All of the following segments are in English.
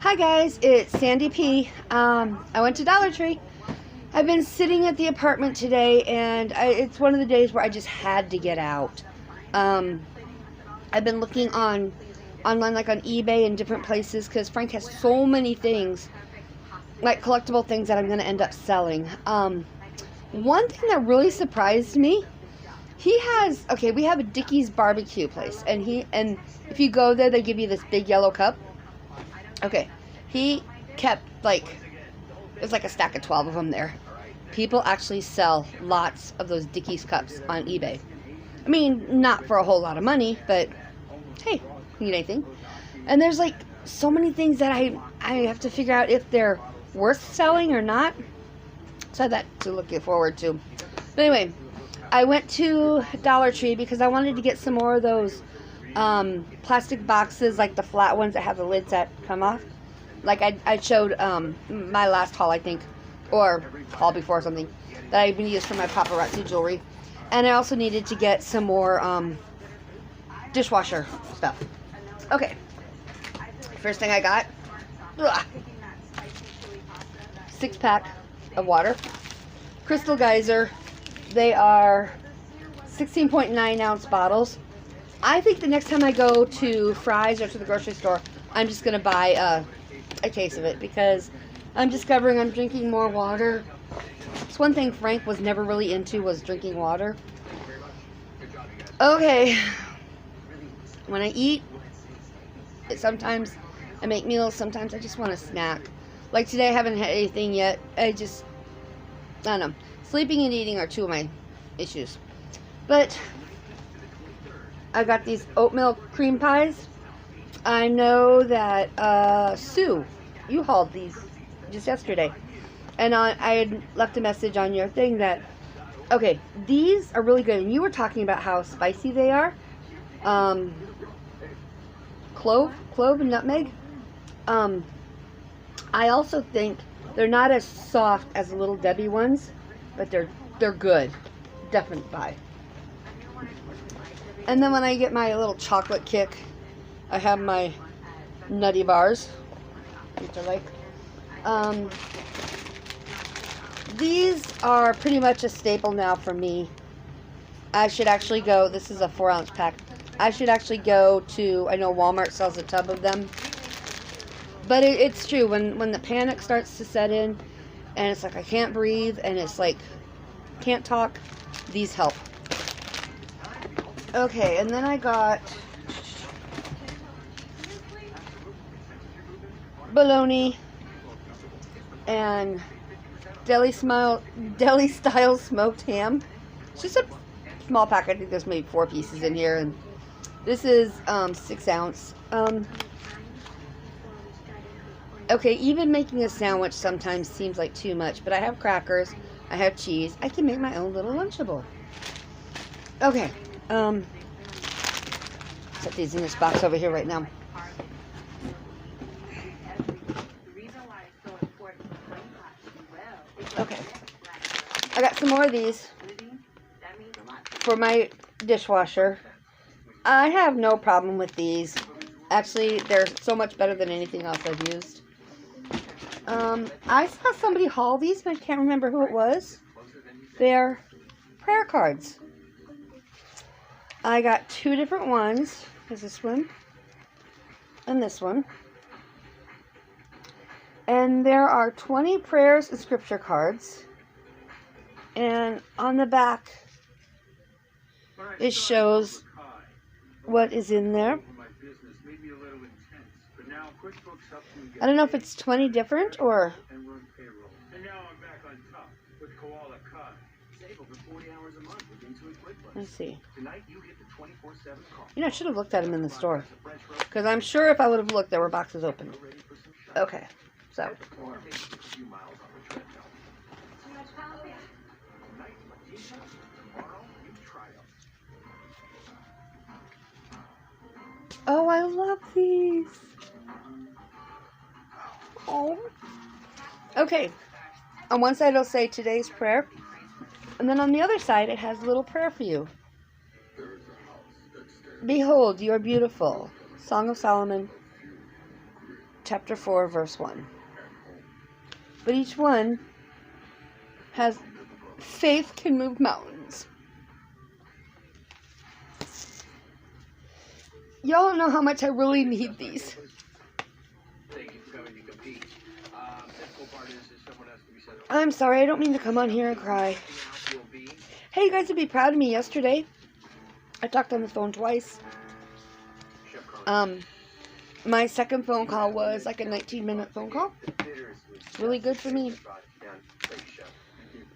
Hi guys, it's Sandy P. I went to Dollar Tree. I've been sitting at the apartment today, and it's one of the days where I just had to get out. I've been looking online, like on eBay and different places, because Frank has so many things, like collectible things that I'm going to end up selling. One thing that really surprised me, he has, okay, we have a Dickey's barbecue place, and if you go there, they give you this big yellow cup. Okay, he kept, it was like a stack of 12 of them there. People actually sell lots of those Dickey's cups on eBay. I mean, not for a whole lot of money, but hey, need anything. And there's like so many things that I have to figure out if they're worth selling or not. So I have that to look forward to. But anyway, I went to Dollar Tree because I wanted to get some more of those plastic boxes, like the flat ones that have the lids that come off. Like I showed my last haul, I think, or haul before or something, that I've been used for my paparazzi jewelry. And I also needed to get some more dishwasher stuff. Okay, first thing I got, 6-pack of water, Crystal Geyser. They are 16.9 ounce bottles. I think the next time I go to Fry's or to the grocery store, I'm just going to buy a case of it, because I'm discovering I'm drinking more water. It's one thing Frank was never really into, was drinking water. Okay, when I eat, sometimes I make meals, sometimes I just want a snack. Like today I haven't had anything yet. I don't know. Sleeping and eating are two of my issues. But I got these oatmeal cream pies. I know that Sue, you hauled these just yesterday, and I had left a message on your thing that, okay, these are really good, and you were talking about how spicy they are. Clove and nutmeg. I also think they're not as soft as the Little Debbie ones, but they're good. Definite buy. And then when I get my little chocolate kick, I have my Nutty Bars, which I like. These are pretty much a staple now for me. I should actually go, this is a 4-ounce pack. I should actually go to, I know Walmart sells a tub of them. But it's true, when the panic starts to set in, and it's like I can't breathe, and it's like, can't talk, these help. Okay, and then I got bologna and deli style smoked ham. It's just a small pack. I think there's maybe 4 pieces in here, and this is 6 ounce. Okay, even making a sandwich sometimes seems like too much, but I have crackers, I have cheese, I can make my own little Lunchable. Okay, set these in this box over here right now. Okay, I got some more of these for my dishwasher. I have no problem with these. Actually, they're so much better than anything else I've used. I saw somebody haul these, but I can't remember who it was. They're prayer cards. I got 2 different ones. There's this one and this one. And there are 20 prayers and scripture cards. And on the back, it shows what is in there. I don't know if it's 20 different or... Let's see. You know, I should have looked at them in the store, because I'm sure if I would have looked, there were boxes open. Okay, so. Oh, I love these. Oh. Okay. On one side it'll say today's prayer, and then on the other side it has a little prayer for you. Behold, you are beautiful. Song of Solomon. chapter 4, verse 1. But each one has faith can move mountains. Y'all don't know how much I really need these. I'm sorry, I don't mean to come on here and cry. Hey, you guys would be proud of me yesterday. I talked on the phone twice. My second phone call was like a 19-minute phone call. Really good for me.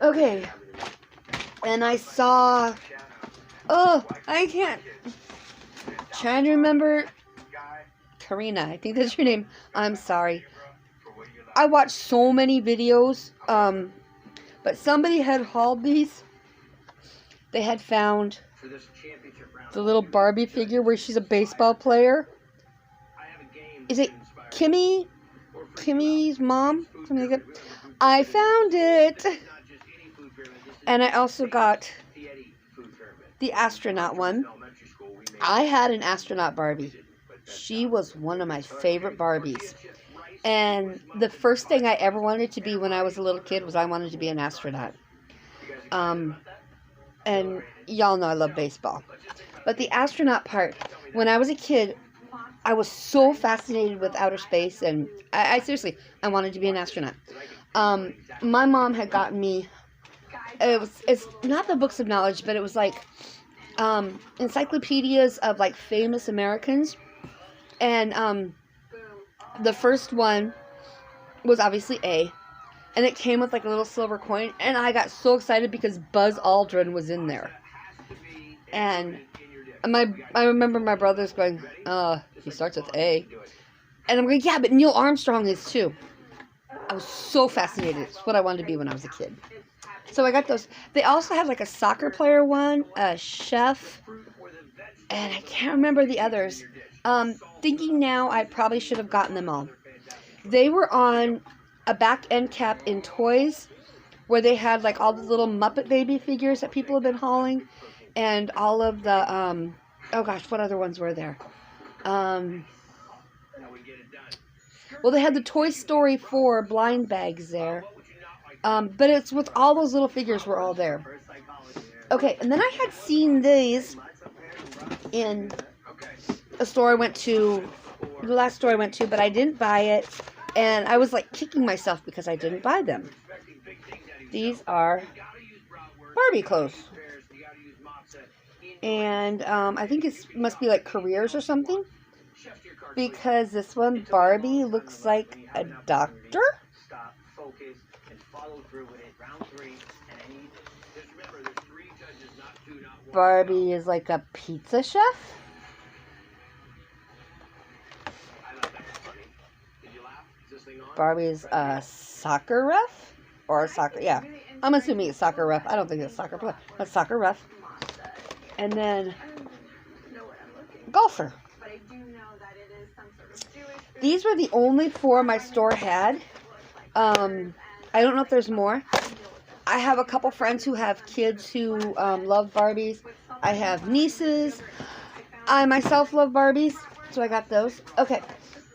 Okay. And I saw... Oh, I can't... Trying to remember... Karina, I think that's your name. I'm sorry. I watched so many videos. But somebody had hauled these. They had found the little Barbie figure where she's a baseball player. Is it Kimmy? Kimmy's mom? Something like that. I found it. And I also got the astronaut one. I had an astronaut Barbie. She was one of my favorite Barbies. And the first thing I ever wanted to be when I was a little kid was I wanted to be an astronaut. And y'all know I love baseball. But the astronaut part, when I was a kid, I was so fascinated with outer space, and I seriously, I wanted to be an astronaut. My mom had gotten me, it's not the books of knowledge, but it was like encyclopedias of like famous Americans. And the first one was obviously A, and it came with like a little silver coin, and I got so excited because Buzz Aldrin was in there. And I remember my brothers going, he starts with A. And I'm going, yeah, but Neil Armstrong is too. I was so fascinated. It's what I wanted to be when I was a kid. So I got those. They also had like a soccer player one, a chef, and I can't remember the others. Thinking now, I probably should have gotten them all. They were on a back end cap in Toys, where they had like all the little Muppet Baby figures that people have been hauling, and all of the, oh gosh, what other ones were there? Well, they had the Toy Story 4 blind bags there, but it's with all those little figures were all there. Okay, and then I had seen these in a store I went to, the last store I went to, but I didn't buy it, and I was like kicking myself because I didn't buy them. These are Barbie clothes. And I think it must be like careers or something, because this one, Barbie, looks like a doctor. Barbie is like a pizza chef. Barbie is a soccer ref, or a soccer, yeah. I'm assuming it's soccer ref. I don't think it's soccer player, but soccer ref. And then golfer. These were the only 4 my store had. I don't know if there's more. I have a couple friends who have kids who love Barbies. I have nieces. I myself love Barbies, so I got those. Okay.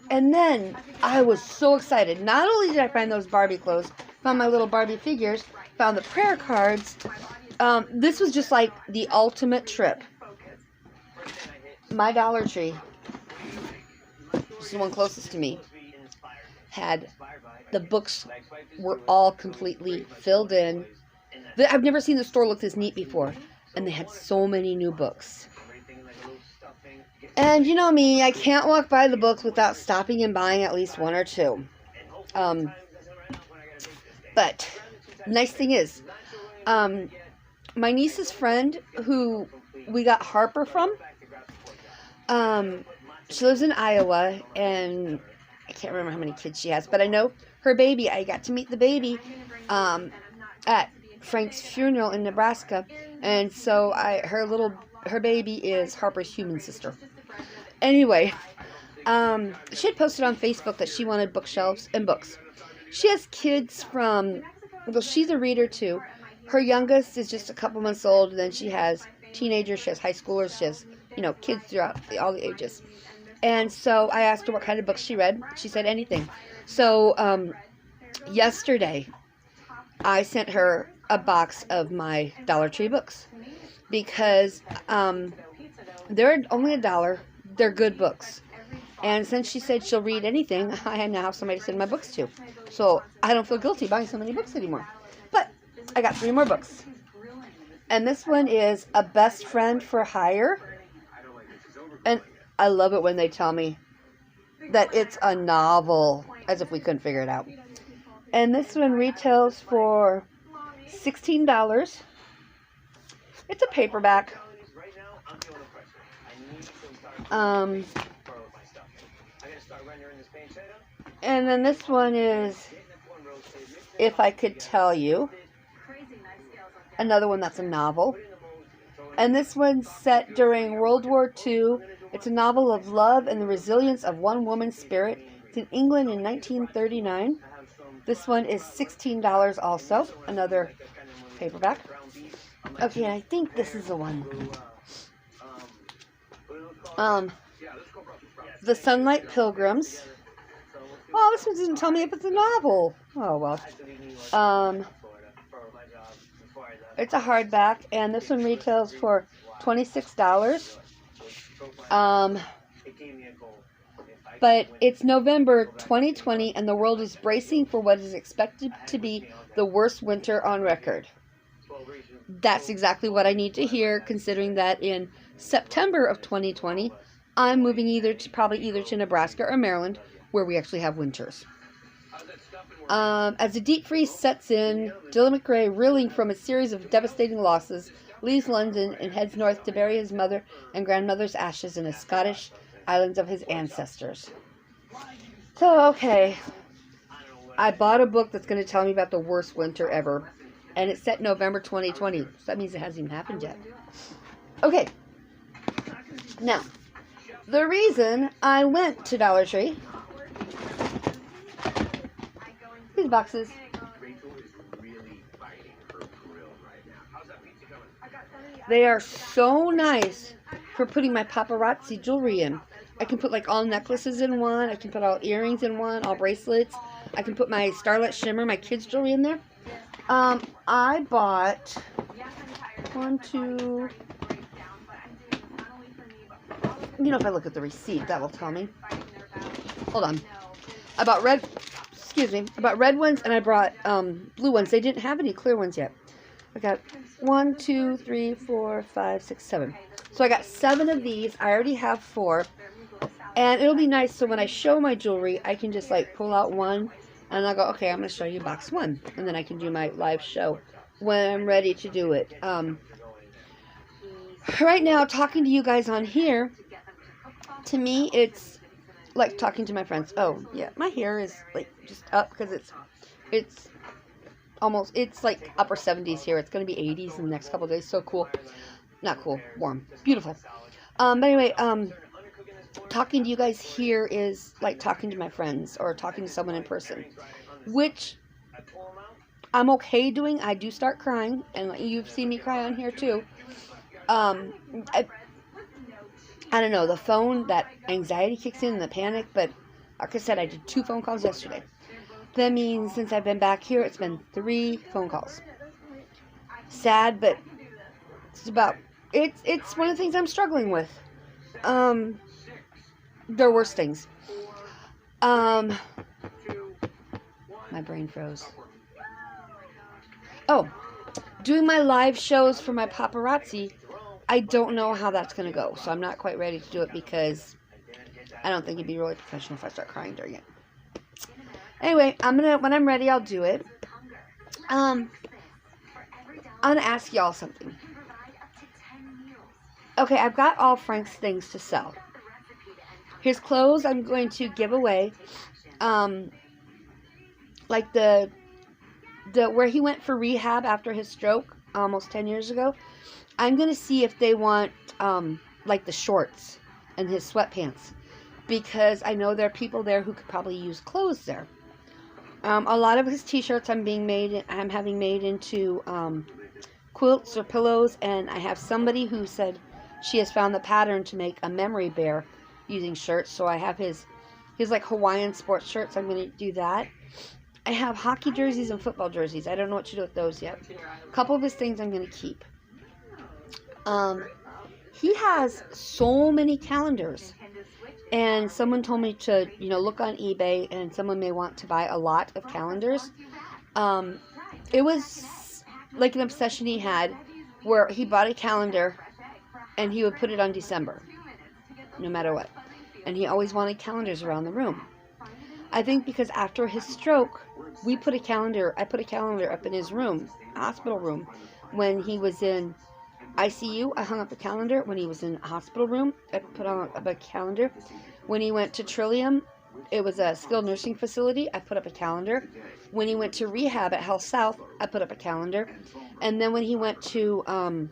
And then I was so excited. Not only did I find those Barbie clothes, found my little Barbie figures, found the prayer cards. This was just like the ultimate trip. My Dollar Tree, which is the one closest to me, had the books were all completely filled in. I've never seen the store look this neat before, and they had so many new books. And you know me, I can't walk by the books without stopping and buying at least 1 or 2. But nice thing is, my niece's friend, who we got Harper from, she lives in Iowa, and I can't remember how many kids she has, but I know her baby. I got to meet the baby at Frank's funeral in Nebraska, and so her baby is Harper's human sister. Anyway, she had posted on Facebook that she wanted bookshelves and books. She has kids from, well, she's a reader too. Her youngest is just a couple months old, and then she has teenagers, she has high schoolers, she has, kids throughout all the ages. And so I asked her what kind of books she read. She said anything. So yesterday, I sent her a box of my Dollar Tree books because they're only $1. They're good books. And since she said she'll read anything, I now have somebody to send my books to. So I don't feel guilty buying so many books anymore. But I got 3 more books. And this one is A Best Friend for Hire. And I love it when they tell me that it's a novel, as if we couldn't figure it out. And this one retails for $16. It's a paperback. And then this one is If I Could Tell You. Another one that's a novel. And this one's set during World War II. It's a novel of love and the resilience of one woman's spirit. It's in England in 1939. This one is $16 also. Another paperback. Okay, I think this is the one. The Sunlight Pilgrims. Oh, this one doesn't tell me if it's a novel. Oh, well. It's a hardback, and this one retails for $26. But it's November 2020, and the world is bracing for what is expected to be the worst winter on record. That's exactly what I need to hear, considering that in September of 2020, I'm moving probably either to Nebraska or Maryland, where we actually have winters. As the deep freeze sets in, Dylan McRae, reeling from a series of devastating losses, leaves London and heads north to bury his mother and grandmother's ashes in the Scottish islands of his ancestors. So, okay, I bought a book that's going to tell me about the worst winter ever, and it's set November 2020, so that means it hasn't even happened yet. Okay, now, the reason I went to Dollar Tree, these boxes, they are so nice for putting my paparazzi jewelry in. I can put like all necklaces in one, I can put all earrings in one, all bracelets, I can put my Starlight Shimmer, my kids' jewelry in there. I bought 1, 2, if I look at the receipt, that will tell me. Hold on. I bought red ones, and I brought blue ones. They didn't have any clear ones yet. I got 1, 2, 3, 4, 5, 6, 7. So I got 7 of these. I already have 4. And it'll be nice, so when I show my jewelry, I can just like pull out one, and I'll go, okay, I'm going to show you box 1. And then I can do my live show when I'm ready to do it. Right now, talking to you guys on here, to me, it's like talking to my friends. Oh, yeah, my hair is like just up because it's like upper 70s here. It's going to be 80s in the next couple of days. So cool. Not cool, warm, beautiful. But anyway, talking to you guys here is like talking to my friends or talking to someone in person, which I'm okay doing. I do start crying, and you've seen me cry on here too. I don't know, the phone, that anxiety kicks in and the panic, but like I said, I did 2 phone calls yesterday. That means since I've been back here, it's been 3 phone calls. Sad, but it's one of the things I'm struggling with. There are worse things. My brain froze. Oh, doing my live shows for my paparazzi, I don't know how that's going to go. So I'm not quite ready to do it because I don't think it'd be really professional if I start crying during it. Anyway, when I'm ready, I'll do it. I'm going to ask y'all something. Okay, I've got all Frank's things to sell. His clothes I'm going to give away. Like the where he went for rehab after his stroke almost 10 years ago. I'm going to see if they want like the shorts and his sweatpants, because I know there are people there who could probably use clothes there. A lot of his t-shirts I'm having made into quilts or pillows, and I have somebody who said she has found the pattern to make a memory bear using shirts. So I have his like Hawaiian sports shirts. I'm going to do that. I have hockey jerseys and football jerseys. I don't know what to do with those yet. A couple of his things I'm going to keep. He has so many calendars. And someone told me to, look on eBay, and someone may want to buy a lot of calendars. It was like an obsession he had where he bought a calendar and he would put it on December, no matter what. And he always wanted calendars around the room. I think because after his stroke, I put a calendar up in his room, hospital room. When he was in ICU, I hung up a calendar. When he was in a hospital room, I put on a calendar. When he went to Trillium, it was a skilled nursing facility, I put up a calendar. When he went to rehab at Health South, I put up a calendar. And then when he went to a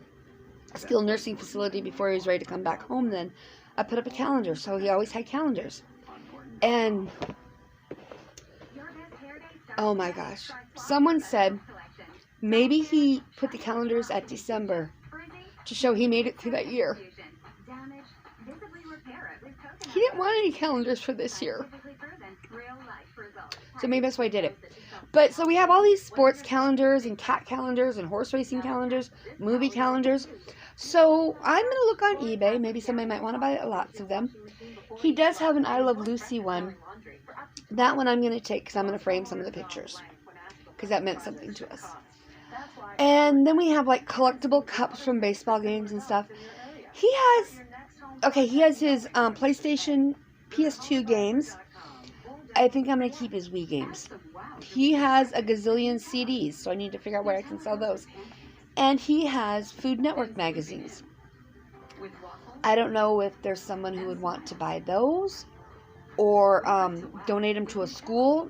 skilled nursing facility before he was ready to come back home, then I put up a calendar. So he always had calendars. And oh my gosh, someone said maybe he put the calendars at December to show he made it through that year. He didn't want any calendars for this year. So maybe that's why I did it. But so we have all these sports calendars and cat calendars and horse racing calendars, movie calendars. So I'm going to look on eBay. Maybe somebody might want to buy lots of them. He does have an I Love Lucy one. That one I'm going to take because I'm going to frame some of the pictures. Because that meant something to us. And then we have like collectible cups from baseball games and stuff. He has his PlayStation PS2 games. I think I'm going to keep his Wii games. He has a gazillion CDs, so I need to figure out where I can sell those. And he has Food Network magazines. I don't know if there's someone who would want to buy those or donate them to a school.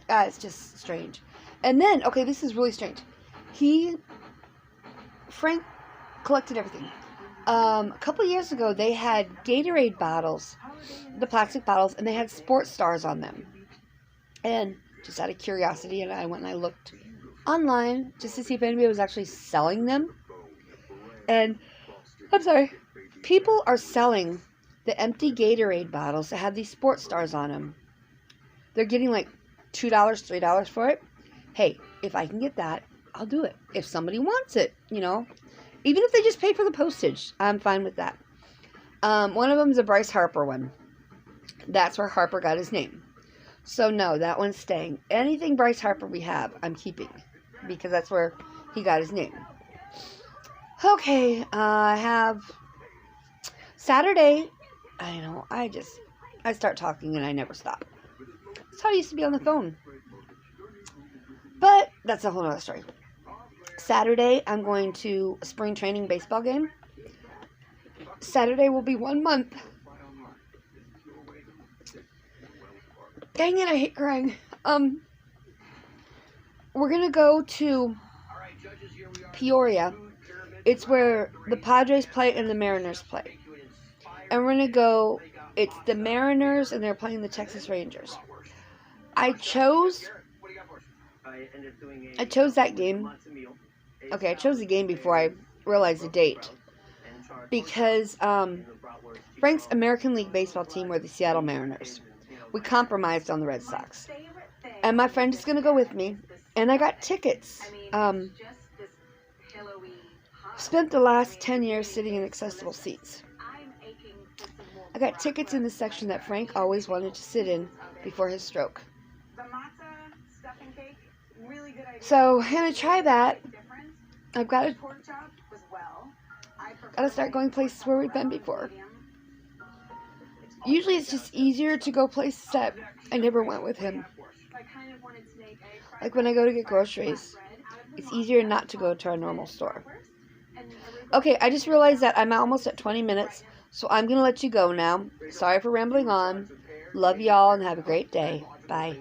It's just strange. And then, okay, this is really strange. Frank collected everything. A couple of years ago, they had Gatorade bottles, the plastic bottles, and they had sports stars on them. And just out of curiosity, and I went and I looked online just to see if anybody was actually selling them. And, I'm sorry, people are selling the empty Gatorade bottles that have these sports stars on them. They're getting like $2, $3 for it. Hey, if I can get that, I'll do it. If somebody wants it, even if they just pay for the postage, I'm fine with that. One of them is a Bryce Harper one. That's where Harper got his name. So no, that one's staying. Anything Bryce Harper we have, I'm keeping. Because that's where he got his name. Okay, I have Saturday. I start talking and I never stop. That's how I used to be on the phone. But that's a whole other story. Saturday, I'm going to a spring training baseball game. Saturday will be 1 month. Dang it, I hate crying. We're going to go to Peoria. It's where the Padres play and the Mariners play. And we're going to go, it's the Mariners and they're playing the Texas Rangers. I chose that game. Okay, I chose the game before I realized the date. Because Frank's American League baseball team were the Seattle Mariners. We compromised on the Red Sox. And my friend is going to go with me. And I got tickets. Spent the last 10 years sitting in accessible seats. I got tickets in the section that Frank always wanted to sit in before his stroke. So, I'm going to try that. I've got to start going places where we've been before. Usually it's just easier to go places that I never went with him. Like when I go to get groceries, it's easier not to go to our normal store. Okay, I just realized that I'm almost at 20 minutes, so I'm going to let you go now. Sorry for rambling on. Love y'all and have a great day. Bye.